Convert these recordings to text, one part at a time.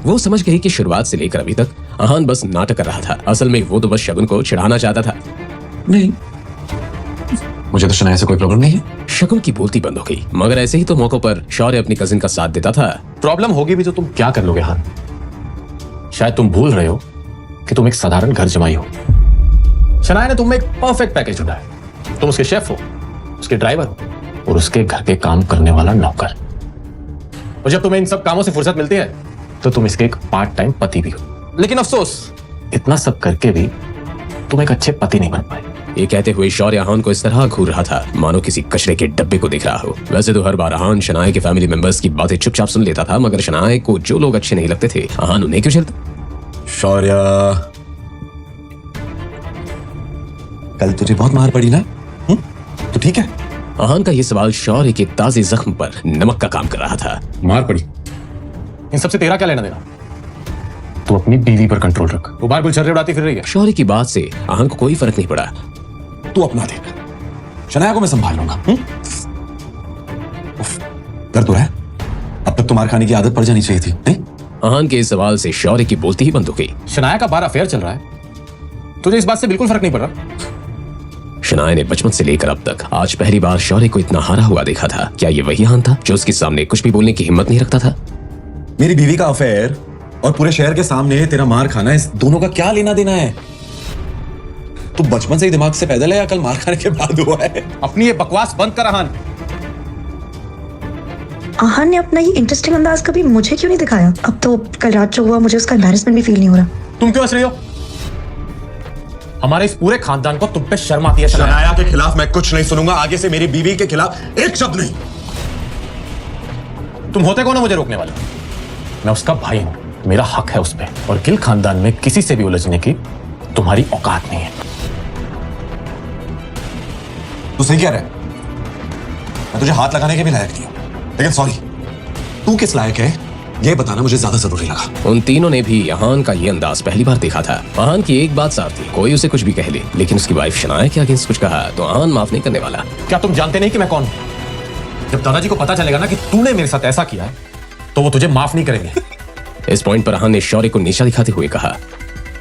वो समझ गई कि शुरुआत से लेकर अभी तक अहान बस नाटक कर रहा था। असल में वो तो बस शगुन को चिढ़ाना चाहता था। नहीं, मुझे तो शनाया से कोई प्रॉब्लम नहीं है। शगुन की बोलती बंद हो गई, मगर ऐसे ही तो मौकों पर शौर्य अपनी कजिन का साथ देता था। प्रॉब्लम होगी भी तो तुम क्या कर लोगे हान? शायद तुम भूल रहे हो कि तुम एक साधारण घर जमाई हो। शनाया ने तुम्हें एक परफेक्ट पैकेज ढूंढा। तुम उसके शेफ हो, उसके ड्राइवर हो और उसके घर के काम करने वाला नौकर। और जब तुम्हें इन सब कामों से फुर्सत मिलती है तो तुम इसके एक पार्ट टाइम पति भी हो। लेकिन अफसोस, इतना सब करके भी तुम एक अच्छे पति नहीं बन पाए। ये कहते हुए शौर्य अहान को इस तरह घूर रहा था मानो किसी कचरे के डब्बे को देख रहा हो। वैसे तो हर बार अहान शनाया के फैमिली मेंबर्स की बातें चुपचाप सुन लेता था, मगर शनाया को जो लोग अच्छे नहीं लगते थे अहान उन्हें क्यों चिढ़ता? शौर्य, कल तुझे बहुत मार पड़ी ना? तो ठीक है। अहान का ये सवाल शौर्य के ताजे जख्म पर नमक का काम कर रहा था। मार पड़ी, इन सबसे तेरा क्या लेना देना? तू अपनी बीवी पर कंट्रोल रख। वो बार गुलछर्रे उड़ाती फिर रही है। शौर्य की बात से अहान को कोई फर्क नहीं पड़ा। तू अपना देख, शनाया को मैं संभाल लूंगा। कर तो रहा है, अब तक तुम्हारे खाने की आदत पड़ जानी चाहिए थी नहीं? अहान के इस सवाल से शौर्य की बोलती ही बंद हो गई। शनाया का बार अफेयर चल रहा है, तुझे इस बात से बिल्कुल फर्क नहीं पड़ रहा? शनाया ने बचपन से लेकर अब तक आज पहली बार शौर्य को इतना हारा हुआ देखा था। क्या ये वही अहान था जो उसके सामने कुछ भी बोलने की हिम्मत नहीं रखता था? मेरी बीवी का अफेयर और पूरे शहर के सामने तेरा मार खाना, इस दोनों का क्या लेना देना है? तू बचपन से ही दिमाग से पैदल है या कल मार खाने के बाद हुआ है? अपनी ये बकवास बंद कर अहान। अहान ने अपना ये इंटरेस्टिंग अंदाज कभी मुझे क्यों नहीं दिखाया? अब तो कल रात जो हुआ मुझे उसका एम्बैरेसमेंट भी फील नहीं हो रहा। तुम क्यों हंस रही हो? हमारे इस पूरे खानदान को तुम पे शर्म आती है। शनाया के खिलाफ मैं कुछ नहीं सुनूंगा, आगे से मेरी बीवी के खिलाफ एक शब्द नहीं। तुम होते कौन हो मुझे रोकने वाले? मैं उसका भाई हूं, मेरा हक है उस पे, और गिल खानदान में किसी से भी उलझने की तुम्हारी औकात नहीं है। तू सही कह रहा है, मैं तुझे हाथ लगाने के भी लायक नहीं हूं, लेकिन सॉरी, तू किस लायक है ये बताना मुझे ज्यादा जरूरी लगा। उन तीनों ने भी अहान का ये अंदाज पहली बार देखा था। अहान की एक बात साफ थी, कोई उसे कुछ भी कह ले, लेकिन उसकी वाइफ शनाया के अगेंस्ट कुछ कहा तो अहान माफ नहीं करने वाला। क्या तुम जानते नहीं कि मैं कौन हूं? जब दादाजी को पता चलेगा ना कि तूने मेरे साथ ऐसा किया है तो वो तुझे माफ नहीं करेंगे। इस पॉइंट पर अहान ने शौर्य को नीचा दिखाते हुए कहा,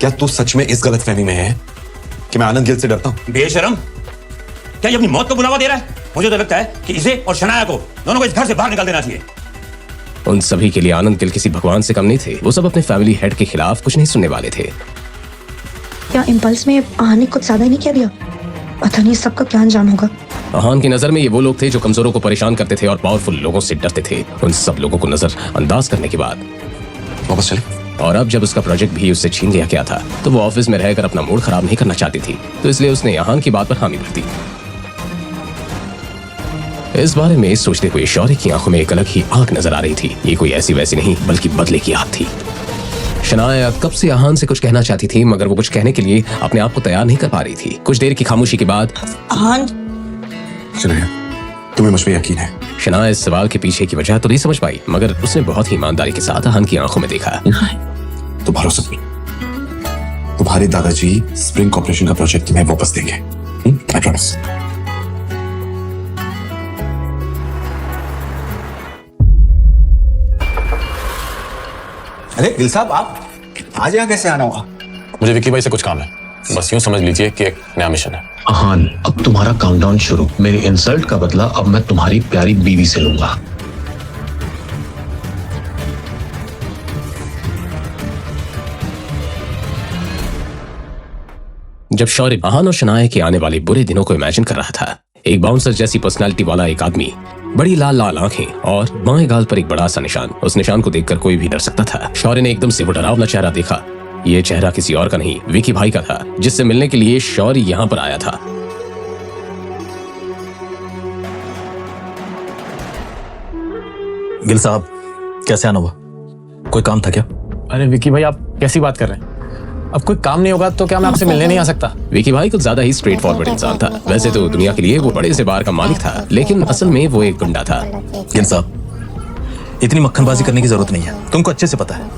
क्या तू सच में इस गलतफहमी में है कि मैं आनंद गिल से डरता हूं? बेशरम, क्या ये अपनी मौत को बुलावा दे रहा है? मुझे तो लगता है कि इसे और शनाया को दोनों को इस घर से बाहर निकाल देना चाहिए। उन सभी के लिए आनंद गिल किसी भगवान से कम नहीं थे। वो सब अपने फैमिली हेड के खिलाफ कुछ नहीं सुनने वाले थे। क्या इम्पल्स में अहान ने कुछ ज्यादा ही नहीं कह दिया? पता नहीं सबका क्या अंजाम होगा। अहान की नजर में ये वो लोग थे जो कमजोरों को परेशान करते थे और पावरफुल लोगों से डरते थे। उन सब लोगों को नजर अंदाज करने के बाद वापस चले। और अब जब उसका प्रोजेक्ट भी उससे छीन लिया गया था तो वो ऑफिस में रहकर अपना मूड खराब नहीं करना चाहती थी, तो इसलिए उसने अहान की बात पर हामी भर दी। इस बारे में सोचते हुए शौर्य की आंखों में एक अलग ही आग नजर आ रही थी। ये कोई ऐसी वैसी नहीं बल्कि बदले की आग थी। शनाया कब से अहान से कुछ कहना चाहती थी, मगर वो कुछ कहने के लिए अपने आप को तैयार नहीं कर पा रही थी। कुछ देर की खामोशी के बाद अहान, शनाया, तुम्हें मुझ पे यकीन है? शनाया इस सवाल के पीछे की वजह तो नहीं समझ पाई, मगर उसने बहुत ही ईमानदारी के साथ अहान की आंखों में देखा। तो भरोसा नहीं, तुम्हारे दादाजी स्प्रिंग कॉर्पोरेशन का प्रोजेक्ट तुम्हें वापस देंगे। I promise. अरे गिल साहब, आप आज यहाँ कैसे आना हुआ? मुझे विक्की भाई से कुछ काम है, बस यूं समझ लीजिए कि एक नया मिशन है। अहान, अब तुम्हारा काउंटडाउन शुरू। मेरी इंसल्ट का बदला अब मैं तुम्हारी प्यारी बीवी से लूंगा। जब शौर्य अहान और शनाया के आने वाले बुरे दिनों को इमेजिन कर रहा था, एक बाउंसर जैसी पर्सनालिटी वाला एक आदमी, बड़ी लाल लाल आंखें और बाएं गाल पर एक बड़ा सा निशान, उस निशान को देखकर कोई भी डर सकता था। शौर्य ने एकदम से वो डरावना चेहरा देखा। ये चेहरा किसी और का नहीं, विकी भाई का था, जिससे मिलने के लिए शौर्य यहाँ पर आया था। गिल साहब, कैसे आना हुआ? कोई काम था क्या? अरे विकी भाई, आप कैसी बात कर रहे हैं? अब कोई काम नहीं होगा तो क्या मैं आपसे मिलने नहीं आ सकता? विकी भाई कुछ ज्यादा ही स्ट्रेट फॉरवर्ड इंसान था। वैसे तो दुनिया के लिए वो बड़े से बार का मालिक था, लेकिन असल में वो एक गुंडा था। गिल साहब, इतनी मक्खनबाजी करने की जरूरत नहीं है। तुमको अच्छे से पता है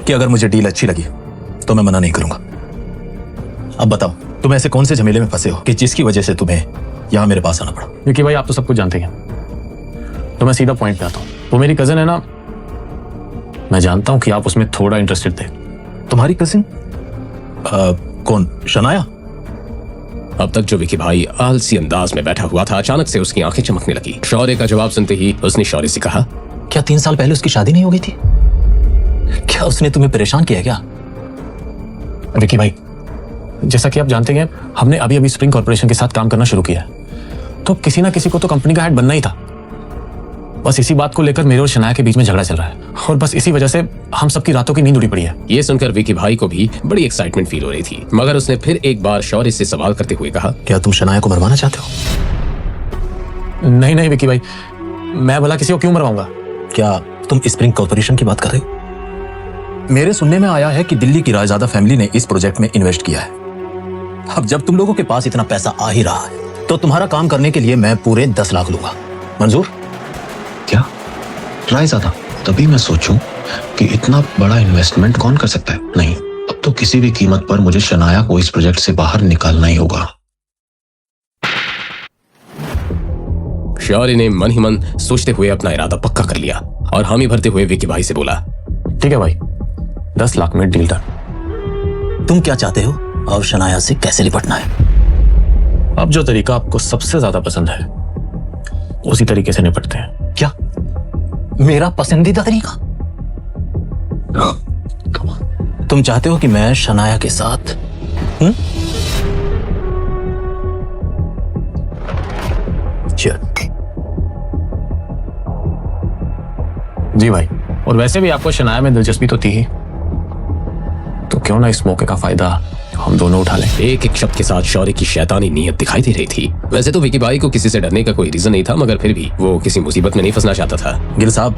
कि अगर मुझे डील अच्छी लगी तो मैं मना नहीं करूंगा। अब बताओ, तुम ऐसे कौन से झमेले में फंसे हो कि जिसकी वजह से तुम्हें यहाँ मेरे पास आना पड़ा? विकी भाई, आप तो सब कुछ जानते हैं, तो मैं सीधा पॉइंट पे आता हूँ। वो मेरी कजन है ना, मैं जानता हूं कि आप उसमें थोड़ा इंटरेस्टेड थे। तुम्हारी कजिन? कौन? शनाया? अब तक जो विकी भाई आलसी अंदाज में बैठा हुआ था, अचानक से उसकी आंखें चमकने लगी। शौर्य का जवाब सुनते ही उसने शौर्य से कहा, क्या 3 साल पहले उसकी शादी नहीं हो गई थी? क्या उसने तुम्हें परेशान किया क्या? विकी भाई, जैसा कि आप जानते हैं, हमने अभी अभी स्प्रिंग कॉर्पोरेशन के साथ काम करना शुरू किया है, तो किसी ना किसी को तो कंपनी का हेड बनना ही था। बस इसी बात को लेकर मेरे और शनाया के बीच में झगड़ा चल रहा है, और बस इसी वजह से हम सबकी रातों की नींद उड़ी पड़ी है। ये सुनकर विकी भाई को भी बड़ी एक्साइटमेंट फील हो रही थी, मगर उसने फिर एक बार शौर्य से सवाल करते हुए कहा, क्या तुम शनाया को मरवाना चाहते हो? नहीं नहीं विकी भाई, मैं भला किसी को क्यों मरवाऊंगा? क्या तुम स्प्रिंग कॉर्पोरेशन की बात कर रहे हो? मेरे सुनने में आया है कि दिल्ली की रायजादा फैमिली ने इस प्रोजेक्ट में इन्वेस्ट किया है। अब जब तुम लोगों के पास इतना पैसा आ ही रहा है, तो तुम्हारा काम करने के लिए मैं पूरे 10 लाख लूंगा। मंजूर? क्या रायज़ादा? तभी मैं सोचूं कि इतना बड़ा इन्वेस्टमेंट कौन कर सकता है। नहीं, अब तो किसी भी कीमत पर मुझे शनाया को इस प्रोजेक्ट से बाहर निकालना ही होगा। शौर्य ने मन ही मन सोचते हुए अपना इरादा पक्का कर लिया और हामी भरते हुए विकी भाई से बोला, ठीक है भाई, 10 लाख में डील डन। तुम क्या चाहते हो और शनाया से कैसे निपटना है? अब जो तरीका आपको सबसे ज्यादा पसंद है, उसी तरीके से निपटते हैं। क्या मेरा पसंदीदा तरीका? तुम चाहते हो कि मैं शनाया के साथ चल। जी भाई, और वैसे भी आपको शनाया में दिलचस्पी तो थी ही, तो क्यों ना इस मौके का फायदा हम दोनों उठा लें। एक एक शब्द के साथ शौर्य की शैतानी नीयत दिखाई दे रही थी। वैसे तो विकी भाई को किसी से डरने का कोई रीजन नहीं था, मगर फिर भी वो किसी मुसीबत में नहीं फंसना चाहता था। गिल साहब,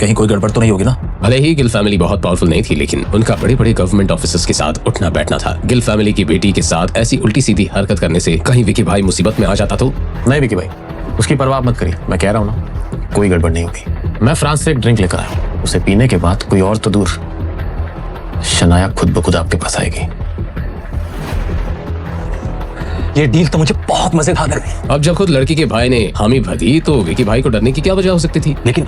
कहीं कोई गड़बड़ तो नहीं होगी ना? भले ही गिल फैमिली बहुत पावरफुल नहीं थी, लेकिन उनका बड़े बड़े गवर्नमेंट ऑफिसर्स के साथ उठना बैठना था। गिल फैमिली की बेटी के साथ ऐसी उल्टी सीधी हरकत करने से कहीं विकी भाई मुसीबत में आ जाता तो? नहीं विकी भाई, उसकी परवाह मत करिए, मैं कह रहा हूं ना, कोई गड़बड़ नहीं होगी। मैं फ्रांस से एक ड्रिंक लेकर आया हूं, उसे पीने के बाद कोई और तो दूर, शनाया खुद ब खुद आपके पास आएगी। ये डील तो मुझे बहुत मजेदार लग रही है। अब जब खुद लड़की के भाई ने हामी भर दी, तो विकी भाई को डरने की क्या वजह हो सकती थी? लेकिन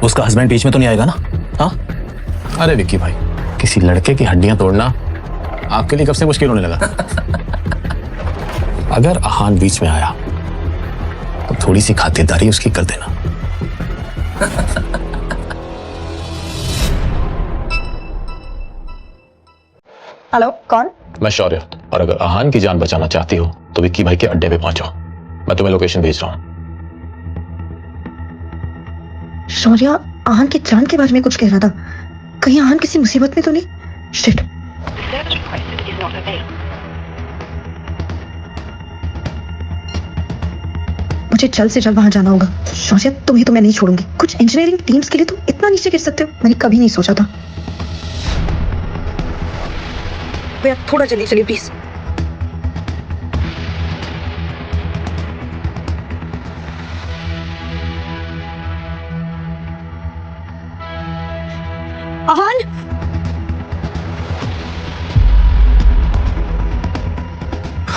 उसका हस्बैंड बीच में तो नहीं आएगा ना? हाँ? अरे विक्की भाई, किसी लड़के की हड्डियां तोड़ना आपके लिए कब से मुश्किल होने लगा? अगर आहान बीच में आया तो थोड़ी सी खातिरदारी उसकी कर देना। हेलो, कौन? मैं शौर्य, और अगर आहान की जान बचाना चाहती हो तो विक्की भाई के अड्डे पे पहुंचो। मैं तुम्हें लोकेशन भेज रहा हूं। शौर्य आहान की जान के बारे में कुछ कह रहा था। कहीं आहान किसी मुसीबत में तो नहीं? शिट। मुझे जल्द से जल्द वहां जाना होगा। शौर्य, तुम्हें तो मैं नहीं छोड़ूंगी। कुछ इंजीनियरिंग टीम्स के लिए तुम इतना नीचे गिर सकते हो, मैंने कभी नहीं सोचा था। भैया थोड़ा जल्दी चलिए प्लीज। आहान,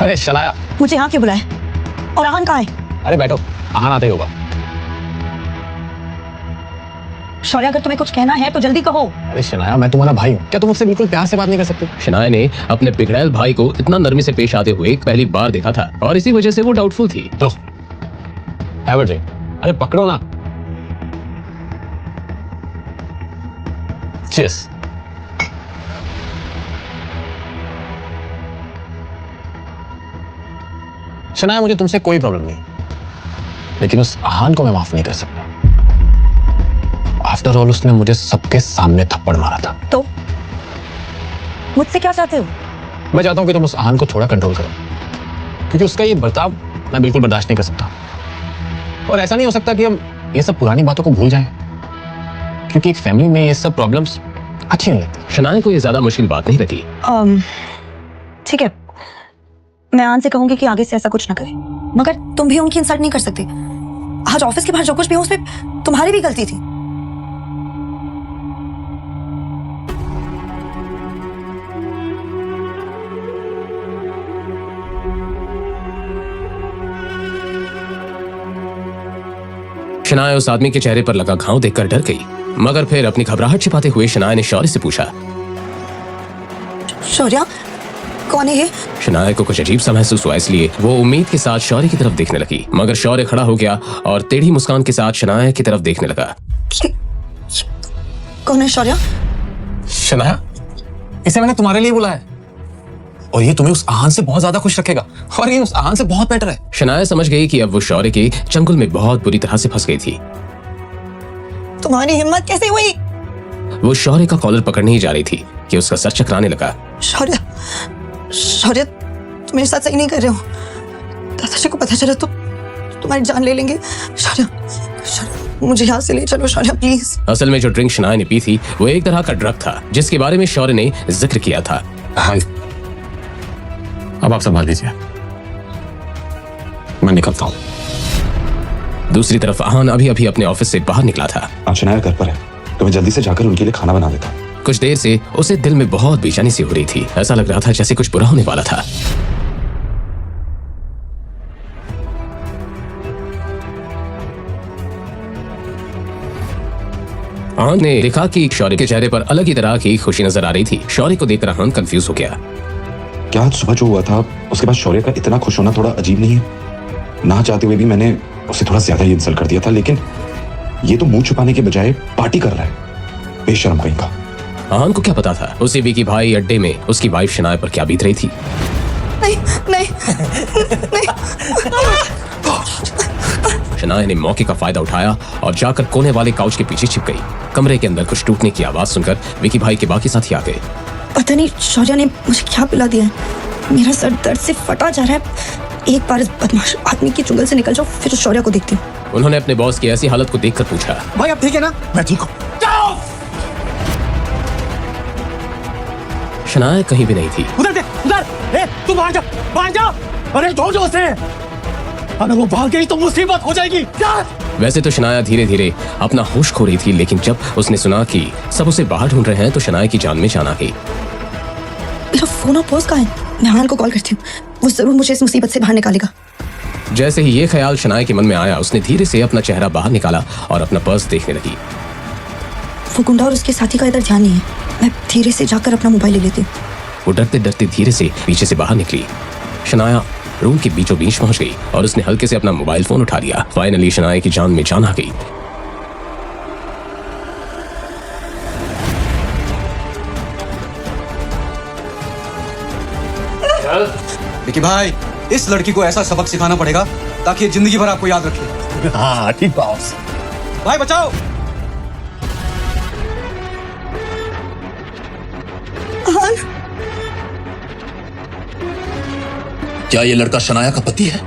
अरे शनाया, मुझे यहाँ क्यों बुलाया? और आहान कहाँ है? अरे बैठो, आहान आते ही होगा। शौर्य, अगर तुम्हें कुछ कहना है तो जल्दी कहो। अरे शनाया, मैं तुम्हारा भाई हूँ, क्या तुम मुझसे बिल्कुल प्यार से बात नहीं कर सकते? शनाया ने अपने बिगड़ैल भाई को इतना नरमी से पेश आते हुए पहली बार देखा था, और इसी वजह से वो डाउटफुल थी। तो हैव अ ड्रिंक। अरे पकड़ो ना। चीयर्स। शनाया, मुझे तुमसे कोई प्रॉब्लम नहीं, लेकिन उस आहान को मैं माफ नहीं कर सकता। आफ्टर ऑल उसने मुझे सबके सामने थप्पड़ मारा था। तो मुझसे क्या चाहते हो? मैं चाहता हूं कि तुम उस आहान को थोड़ा कंट्रोल करो, क्योंकि उसका ये बर्ताव मैं बिल्कुल बर्दाश्त नहीं कर सकता। और ऐसा नहीं हो सकता कि हम ये सब पुरानी बातों को भूल जाएं, क्योंकि एक फैमिली में ये सब प्रॉब्लम्स अच्छी नहीं लगती। शनाया को ये ज्यादा मुश्किल बात नहीं लगी। ठीक है, मैं आन से कहूंगी कि आगे से ऐसा कुछ ना करे, मगर तुम भी उनकी इंसल्ट नहीं कर सकते। आज ऑफिस के बाहर जो कुछ भी हो उसमें तुम्हारी भी गलती थी। शनाया उस आदमी के चेहरे पर लगा घाव देखकर डर गई, मगर फिर अपनी घबराहट छिपाते हुए शनाया ने शौर्य से पूछा। शौर्य, कौन है ये? शनाया को कुछ अजीब सा महसूस हुआ, इसलिए वो उम्मीद के साथ शौर्य की तरफ देखने लगी, मगर शौर्य खड़ा हो गया और टेढ़ी मुस्कान के साथ शनाया की तरफ देखने लगा। कौन है शौर्य? शनाया, इसे मैंने तुम्हारे लिए बुलाया है और ये तुम्हें उस आहान से बहुत ज्यादा खुश रखेगा और ये उस आहान से बहुत बेटर है। शनाया समझ गई कि अब वो शौर्य के चंगुल में बहुत बुरी तरह से फंस गई थी। तुम्हारी हिम्मत कैसे हुई? वो शौर्य का कॉलर पकड़ने ही जा रही थी कि उसका सर चकराने लगा। शौर्य, शौर्य, तुम मेरे साथ सही नहीं कर रहे हो। दादाजी को पता चला तो तुम्हारी जान ले लेंगे। शौर्य, शौर्य, मुझे यहाँ से ले चलो शौर्य, प्लीज। असल में जो ड्रिंक शनाया ने पी थी वो एक तरह का ड्रग था जिसके बारे में शौर्य ने जिक्र किया था। हाँ, अब आप संभाल लीजिए, मैं निकलता हूं। दूसरी तरफ आहान अभी अभी अपने ऑफिस से बाहर निकला था। आज शनाया घर पर है तो मैं जल्दी से जाकर उनके लिए खाना बना देता हूँ। कुछ देर से उसे दिल में बहुत बेचैनी सी हो रही थी। ऐसा लग रहा था जैसे कुछ बुरा होने वाला था। आहान ने देखा कि शौर्य के चेहरे पर अलग ही तरह की खुशी नजर आ रही थी। शौर्य को देखकर आहान कंफ्यूज हो गया। क्या आज सुबह जो हुआ था उसके बाद शौर्य का इतना खुश होना थोड़ा अजीब नहीं है? ना चाहते हुए भी मैंने उसे थोड़ा ज्यादा ही इंसल्ट कर दिया था, लेकिन ये तो मुंह छुपाने के बजाय पार्टी कर रहा है। बेशर्म कहीं का। आहान को क्या पता था उसी विकी भाई अड्डे में उसकी वाइफ शनाया पर क्या बीत रही थी। नहीं, नहीं, नहीं। शनाया ने मौके का फायदा उठाया और जाकर कोने वाले काउच के पीछे छिप गई। कमरे के अंदर कुछ टूटने की आवाज सुनकर विकी भाई के बाकी साथी आ गए। पता नहीं शौर्य ने मुझे क्या पिला दिया है। मेरा सर दर्द से फटा जा रहा है। एक बार इस बदमाश आदमी की चुंगल से निकल जाओ, फिर शौर्य को देखती हूँ। उन्होंने अपने बॉस की ऐसी हालत को देखकर पूछा। भाई अब ठीक है ना? मैं ठीक हूँ। शनाया कहीं भी नहीं थी। उधर देख, उधर। ए, तू बाहर जा, बाहर जा। अरे जोर से। अरे वो भाग गई तो मुसीबत हो जाएगी। जा। वैसे तो शनाया धीरे धीरे अपना होश खो रही थी, लेकिन जब उसने सुना कि सब उसे बाहर ढूंढ रहे हैं तो शनाया की जान में जान आ गई। मेरा फोन और पर्स कहाँ है? मैं आहान को कॉल करती हूँ, वो जरूर मुझे इस मुसीबत से बाहर निकालेगा। जैसे ही ये ख्याल शनाया के मन में आया, उसने धीरे से अपना चेहरा बाहर निकाला और अपना पर्स देखने लगी। वो गुंडा और उसके साथी का इधर ध्यान नहीं है। मैं धीरे से जाकर अपना मोबाइल ले लेती हूँ। वो डरते डरते धीरे से पीछे से बाहर निकली। शनाया रूम के बीचों बीच पहुंच गई और उसने हल्के से अपना मोबाइल फोन उठा लिया। फाइनली शनाया की जान में जान आ गई। विकी भाई, इस लड़की को ऐसा सबक सिखाना पड़ेगा ताकि ये जिंदगी भर आपको याद रखे। हाँ ठीक बॉस। भाई बचाओ। आहान, क्या ये लड़का शनाया का पति है?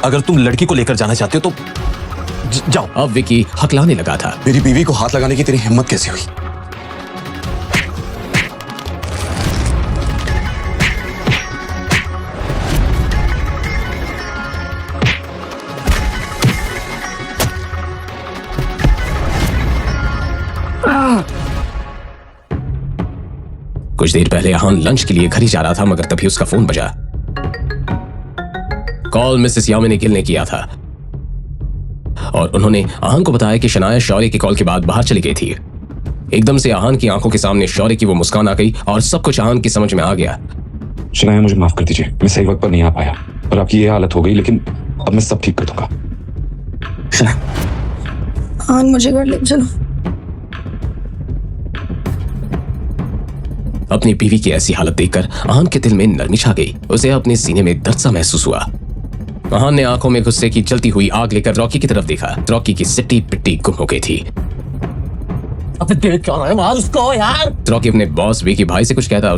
अगर तुम लड़की को लेकर जाना चाहते हो तो जाओ। अब विकी हकलाने लगा था। मेरी बीवी को हाथ लगाने की तेरी हिम्मत कैसे हुई? कुछ देर पहले आहान लंच के लिए घर ही जा रहा था, मगर तभी उसका फोन बजा। कॉल मिसेस यामिनी गिल ने किया था और उन्होंने आहान को बताया कि शनाया शौर्य की कॉल के बाद बाहर चली गई थी। एकदम से आहान की आंखों के सामने शौर्य की वो मुस्कान आ गई और सब कुछ आहान की समझ में आ गया। शनाया, मुझे माफ कर दीजिए, मैं सही वक्त पर नहीं आ पाया और आपकी ये हालत हो गई, लेकिन अब मैं सब ठीक कर दूंगा। आहान, मुझे घर ले चलो। अपनी बीवी की ऐसी हालत देखकर आहान के दिल में नरमी छा गई। उसे अपने सीने में दर्द सा महसूस हुआ। आहान ने आंखों में गुस्से की जलती हुई आग लेकर रॉकी की तरफ देखा। रॉकी की सिट्टी पिट्टी गुम हो गई थी। अबे देख क्या रहा है, मार उसको यार। रॉकी अपने बॉस विकी भाई से कुछ कहता